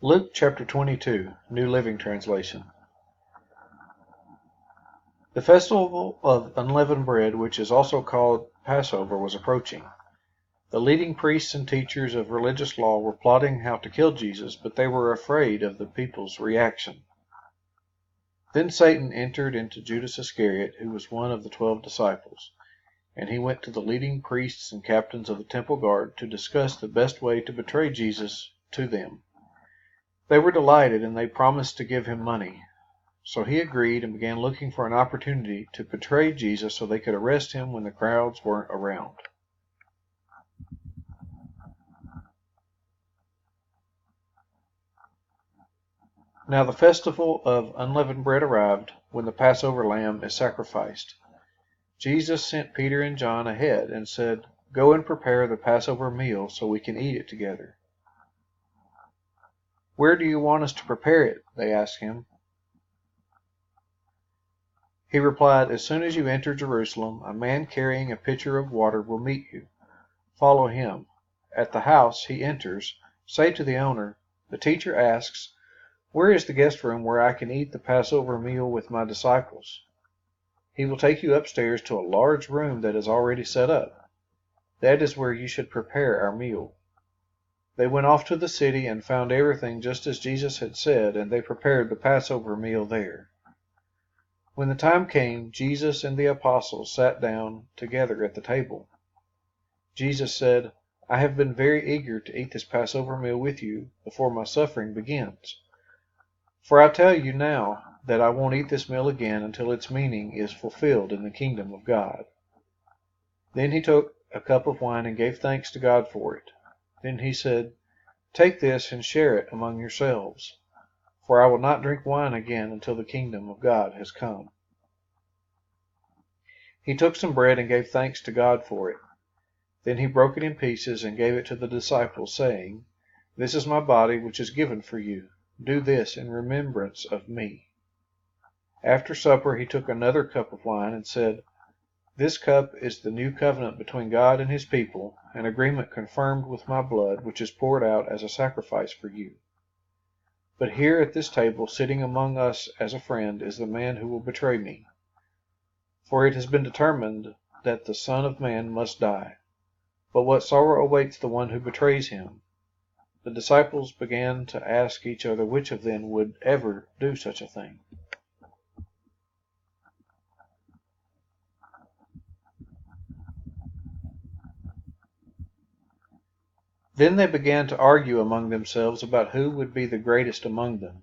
Luke chapter 22, New Living Translation. The festival of unleavened bread, which is also called Passover, was approaching. The leading priests and teachers of religious law were plotting how to kill Jesus, but they were afraid of the people's reaction. Then Satan entered into Judas Iscariot, who was one of the 12 disciples, and he went to the leading priests and captains of the temple guard to discuss the best way to betray Jesus to them. They were delighted, and they promised to give him money. So he agreed and began looking for an opportunity to betray Jesus so they could arrest him when the crowds weren't around. Now the festival of unleavened bread arrived, when the Passover lamb is sacrificed. Jesus sent Peter and John ahead and said, "Go and prepare the Passover meal so we can eat it together." "Where do you want us to prepare it?" they asked him. He replied, "As soon as you enter Jerusalem, a man carrying a pitcher of water will meet you. Follow him. At the house he enters, say to the owner, 'The teacher asks, where is the guest room where I can eat the Passover meal with my disciples?' He will take you upstairs to a large room that is already set up. That is where you should prepare our meal." They went off to the city and found everything just as Jesus had said, and they prepared the Passover meal there. When the time came, Jesus and the apostles sat down together at the table. Jesus said, "I have been very eager to eat this Passover meal with you before my suffering begins. For I tell you now that I won't eat this meal again until its meaning is fulfilled in the kingdom of God." Then he took a cup of wine and gave thanks to God for it. Then he said, "Take this and share it among yourselves, for I will not drink wine again until the kingdom of God has come." He took some bread and gave thanks to God for it. Then he broke it in pieces and gave it to the disciples, saying, "This is my body, which is given for you. Do this in remembrance of me." After supper he took another cup of wine and said, "This cup is the new covenant between God and his people, an agreement confirmed with my blood, which is poured out as a sacrifice for you. But here at this table, sitting among us as a friend, is the man who will betray me. For it has been determined that the Son of Man must die. But what sorrow awaits the one who betrays him?" The disciples began to ask each other which of them would ever do such a thing. Then they began to argue among themselves about who would be the greatest among them.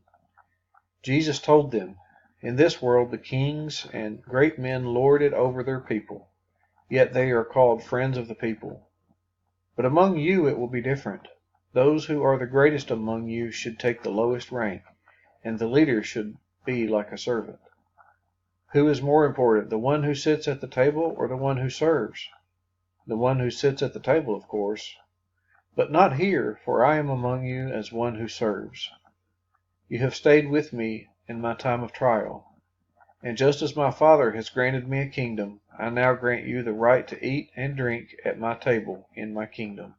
Jesus told them, "In this world the kings and great men lord it over their people, yet they are called friends of the people. But among you it will be different. Those who are the greatest among you should take the lowest rank, and the leader should be like a servant. Who is more important, the one who sits at the table or the one who serves? The one who sits at the table, of course. But not here, for I am among you as one who serves. You have stayed with me in my time of trial, and just as my Father has granted me a kingdom, I now grant you the right to eat and drink at my table in my kingdom.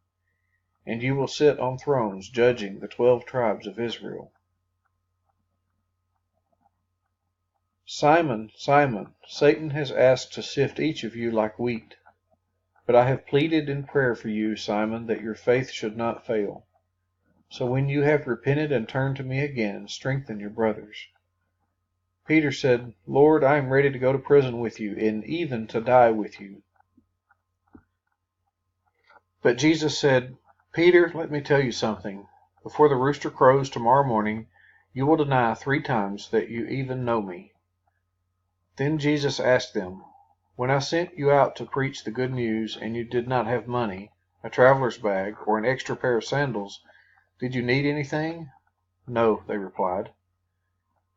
And you will sit on thrones judging the 12 tribes of Israel." "Simon, Simon, Satan has asked to sift each of you like wheat. But I have pleaded in prayer for you, Simon, that your faith should not fail. So when you have repented and turned to me again, strengthen your brothers." Peter said, "Lord, I am ready to go to prison with you, and even to die with you." But Jesus said, "Peter, let me tell you something. Before the rooster crows tomorrow morning, you will deny 3 times that you even know me." Then Jesus asked them, "When I sent you out to preach the good news, and you did not have money, a traveler's bag, or an extra pair of sandals, did you need anything?" "No," they replied.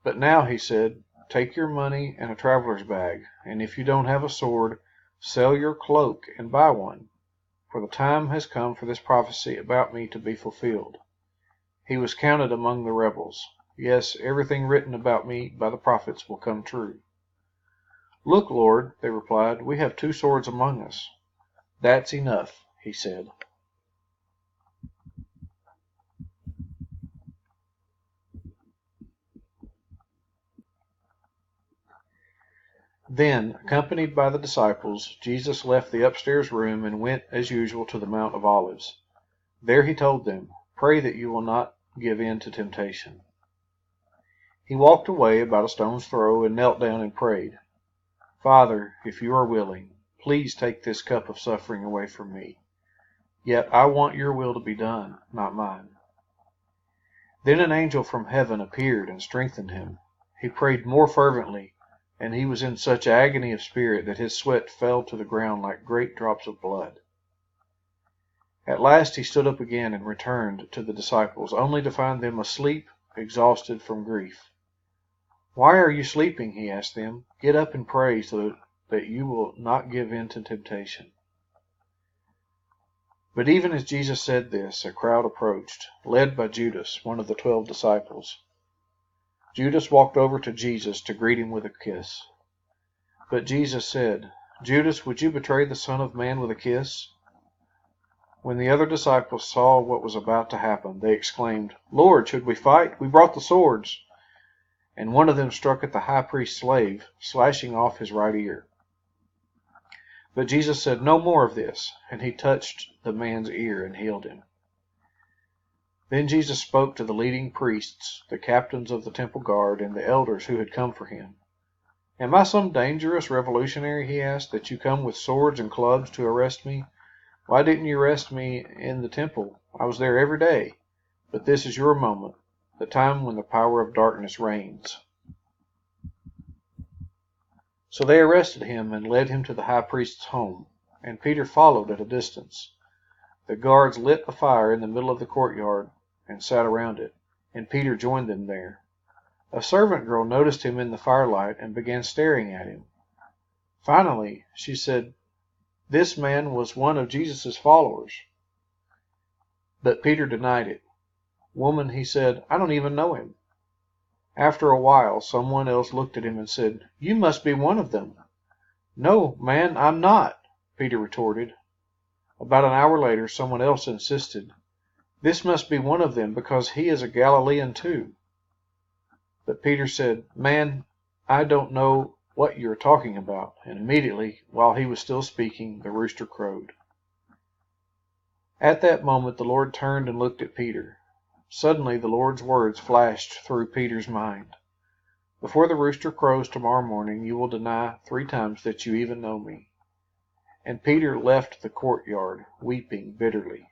"But now," he said, "take your money and a traveler's bag, and if you don't have a sword, sell your cloak and buy one. For the time has come for this prophecy about me to be fulfilled." He was counted among the rebels. Yes, everything written about me by the prophets will come true. "Look, Lord," they replied, "we have 2 swords among us." "That's enough," he said. Then, accompanied by the disciples, Jesus left the upstairs room and went as usual to the Mount of Olives. There he told them, "Pray that you will not give in to temptation." He walked away about a stone's throw and knelt down and prayed, "Father, if you are willing, please take this cup of suffering away from me. Yet I want your will to be done, not mine." Then an angel from heaven appeared and strengthened him. He prayed more fervently, and he was in such agony of spirit that his sweat fell to the ground like great drops of blood. At last he stood up again and returned to the disciples, only to find them asleep, exhausted from grief. "Why are you sleeping?" he asked them. "Get up and pray, so that you will not give in to temptation." But even as Jesus said this, a crowd approached, led by Judas, one of the 12 disciples. Judas walked over to Jesus to greet him with a kiss. But Jesus said, "Judas, would you betray the Son of Man with a kiss?" When the other disciples saw what was about to happen, they exclaimed, "Lord, should we fight? We brought the swords." And one of them struck at the high priest's slave, slashing off his right ear. But Jesus said, "No more of this," and he touched the man's ear and healed him. Then Jesus spoke to the leading priests, the captains of the temple guard, and the elders who had come for him. "Am I some dangerous revolutionary," he asked, "that you come with swords and clubs to arrest me? Why didn't you arrest me in the temple? I was there every day. But this is your moment, the time when the power of darkness reigns." So they arrested him and led him to the high priest's home, and Peter followed at a distance. The guards lit a fire in the middle of the courtyard and sat around it, and Peter joined them there. A servant girl noticed him in the firelight and began staring at him. Finally, she said, "This man was one of Jesus' followers." But Peter denied it. "Woman," he said, "I don't even know him." After a while, someone else looked at him and said, "You must be one of them." "No, man, I'm not," Peter retorted. About an hour later, someone else insisted, "This must be one of them, because he is a Galilean too." But Peter said, "Man, I don't know what you are talking about." And immediately, while he was still speaking, the rooster crowed. At that moment the Lord turned and looked at Peter. Suddenly the Lord's words flashed through Peter's mind. "Before the rooster crows tomorrow morning, you will deny 3 times that you even know me." And Peter left the courtyard, weeping bitterly.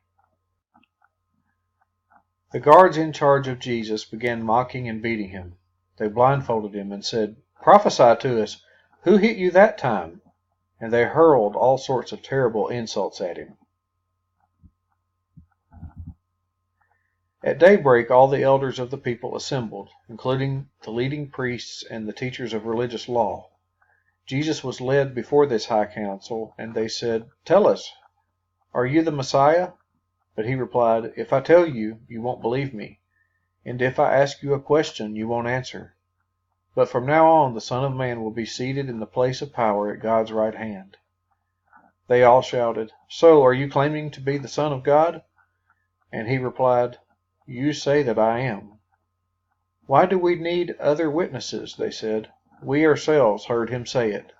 The guards in charge of Jesus began mocking and beating him. They blindfolded him and said, "Prophesy to us. Who hit you that time?" And they hurled all sorts of terrible insults at him. At daybreak all the elders of the people assembled, including the leading priests and the teachers of religious law. Jesus was led before this high council, and they said, "Tell us, are you the Messiah?" But he replied, "If I tell you, you won't believe me, and if I ask you a question, you won't answer. But from now on the Son of Man will be seated in the place of power at God's right hand." They all shouted, "So, are you claiming to be the Son of God?" And he replied, "You say that I am." "Why do we need other witnesses?" they said. "We ourselves heard him say it."